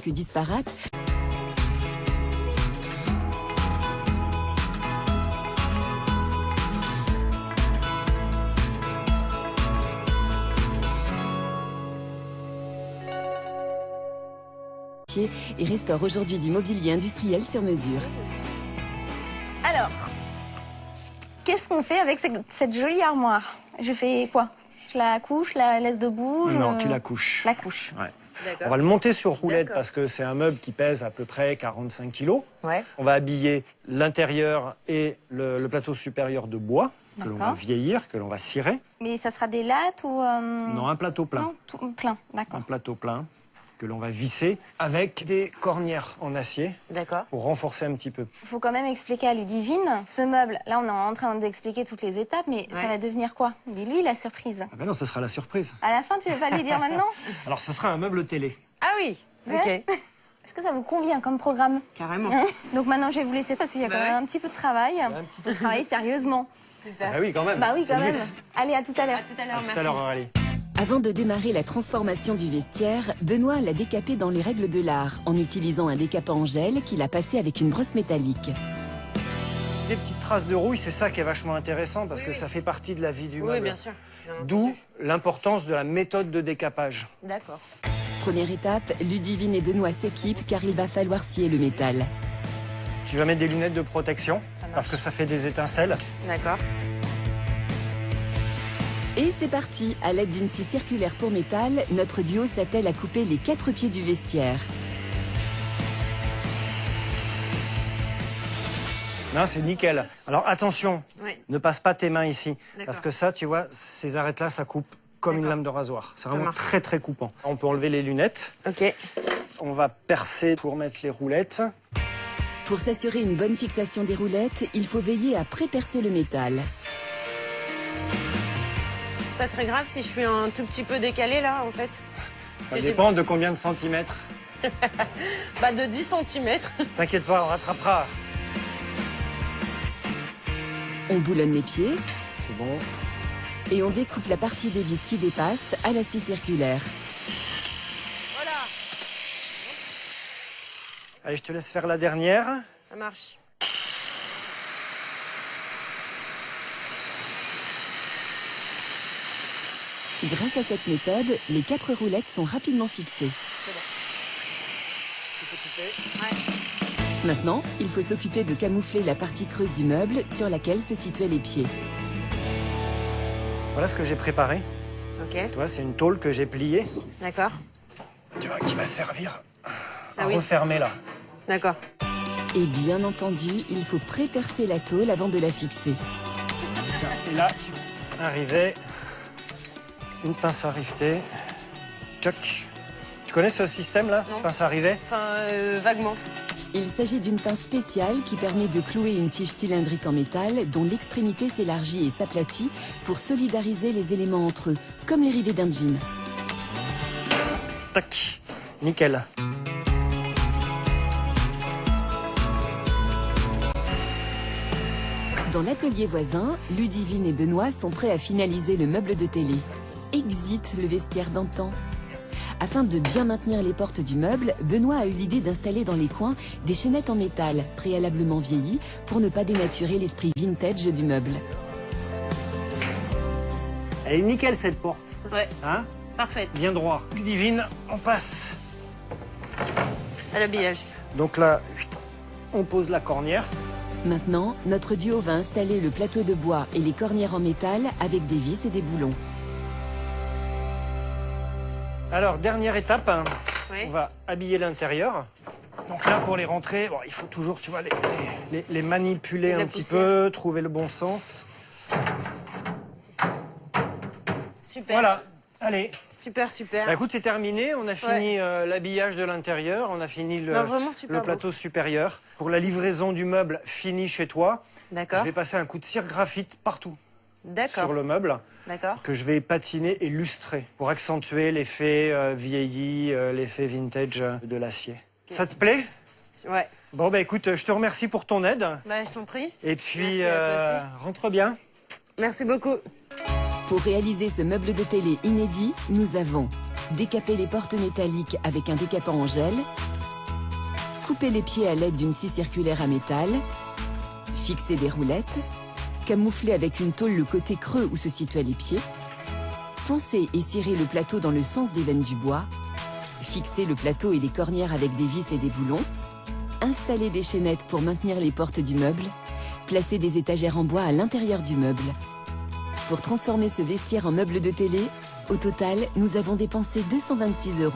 Que disparate. Et restaure aujourd'hui du mobilier industriel sur mesure. Alors, qu'est-ce qu'on fait avec cette jolie armoire? Je fais quoi? Je la couche, je la laisse debout? Non, tu la couches. La couche. Ouais. On va le monter sur roulette parce que c'est un meuble qui pèse à peu près 45 kg. Ouais. On va habiller l'intérieur et le plateau supérieur de bois que l'on va vieillir, que l'on va cirer. Mais ça sera des lattes ou... Non, un plateau plein. Non, tout plein, d'accord. Un plateau plein que l'on va visser avec des cornières en acier pour renforcer un petit peu. Il faut quand même expliquer à Ludivine, ce meuble, là on est en train d'expliquer toutes les étapes, mais ça va devenir quoi? Dis-lui la surprise. Ah ben non, ce sera la surprise. À la fin, tu veux pas lui dire maintenant? Alors ce sera un meuble télé. Ah oui, Ouais. ok. Est-ce que ça vous convient comme programme? Carrément. Donc maintenant je vais vous laisser parce qu'il y a quand même un petit peu de travail. On travaille sérieusement. Super. Ah oui, quand même. Bah oui, quand C'est le même. but. Allez, à tout à l'heure. À tout à l'heure, À tout merci. à l'heure, Aurélie. Avant de démarrer la transformation du vestiaire, Benoît l'a décapé dans les règles de l'art en utilisant un décapant en gel qu'il a passé avec une brosse métallique. Des petites traces de rouille, c'est ça qui est vachement intéressant parce que ça fait partie de la vie du Oui, meuble. bien sûr. Bien D'où entendu. l'importance de la méthode de décapage. D'accord. Première étape, Ludivine et Benoît s'équipent car il va falloir scier le métal. Tu vas mettre des lunettes de protection parce que ça fait des étincelles. D'accord. Et c'est parti. À l'aide d'une scie circulaire pour métal, notre duo s'attelle à couper les 4 pieds du vestiaire. Non, c'est nickel. Alors attention, Oui. ne passe pas tes mains ici. D'accord. Parce que ça, tu vois, ces arêtes-là, ça coupe comme une D'accord. lame de rasoir. C'est vraiment marche. très très coupant. On peut enlever les lunettes. Ok. On va percer pour mettre les roulettes. Pour s'assurer une bonne fixation des roulettes, il faut veiller à pré-percer le métal. C'est pas très grave si je suis un tout petit peu décalé là en fait. Ça que dépend de combien de centimètres. Bah de 10 cm. T'inquiète pas, on rattrapera. On boulonne les pieds C'est bon. et on découpe la partie des vis qui dépasse à la scie circulaire. Voilà, Allez, je te laisse faire la dernière. ça marche. Grâce à cette méthode, les 4 roulettes sont rapidement fixées. Maintenant, il faut s'occuper de camoufler la partie creuse du meuble sur laquelle se situaient les pieds. Voilà ce que j'ai préparé. Ok, Tu vois, c'est une tôle que j'ai pliée. d'accord. Tu vois, qui va servir à Ah oui. refermer là. D'accord. Et bien entendu, il faut pré-percer la tôle avant de la fixer. Tiens, et là, un rivet, une pince à riveter. Tchoc. Tu connais ce système là? Non. Pince à rivet? Enfin, vaguement. Il s'agit d'une pince spéciale qui permet de clouer une tige cylindrique en métal dont l'extrémité s'élargit et s'aplatit pour solidariser les éléments entre eux, comme les rivets d'un jean. Tac. Nickel. Dans l'atelier voisin, Ludivine et Benoît sont prêts à finaliser le meuble de télé. Exit le vestiaire d'antan. Afin de bien maintenir les portes du meuble, Benoît a eu l'idée d'installer dans les coins des chaînettes en métal, préalablement vieillies, pour ne pas dénaturer l'esprit vintage du meuble. Elle est nickel cette porte. Ouais, Hein? parfaite. Bien droit. Ludivine, on passe. À l'habillage. Donc là, on pose la cornière. Maintenant, notre duo va installer le plateau de bois et les cornières en métal avec des vis et des boulons. Alors, dernière étape, hein. Oui. On va habiller l'intérieur. Donc là, pour les rentrer, bon, il faut toujours, tu vois, les manipuler La un petit poussière. peu, trouver le bon sens. Super. Voilà, allez. Super, super. Bah, écoute, c'est terminé. On a fini l'habillage de l'intérieur. On a fini Non, vraiment super le beau. plateau supérieur. Pour la livraison du meuble fini chez toi, D'accord. je vais passer un coup de cire graphite partout D'accord. sur le meuble D'accord. que je vais patiner et lustrer pour accentuer l'effet vieilli, l'effet vintage de l'acier. Ok. Ça te plaît? Ouais. Bon, bah écoute, je te remercie pour ton aide. Bah, je t'en prie. Et puis, Merci à toi rentre bien. Merci beaucoup. Pour réaliser ce meuble de télé inédit, nous avons Décaper les portes métalliques avec un décapant en gel. Couper les pieds à l'aide d'une scie circulaire à métal. Fixer des roulettes. Camoufler avec une tôle le côté creux où se situaient les pieds. Poncer et cirer le plateau dans le sens des veines du bois. Fixer le plateau et les cornières avec des vis et des boulons. Installer des chaînettes pour maintenir les portes du meuble. Placer des étagères en bois à l'intérieur du meuble. Pour transformer ce vestiaire en meuble de télé, au total, nous avons dépensé 226 €.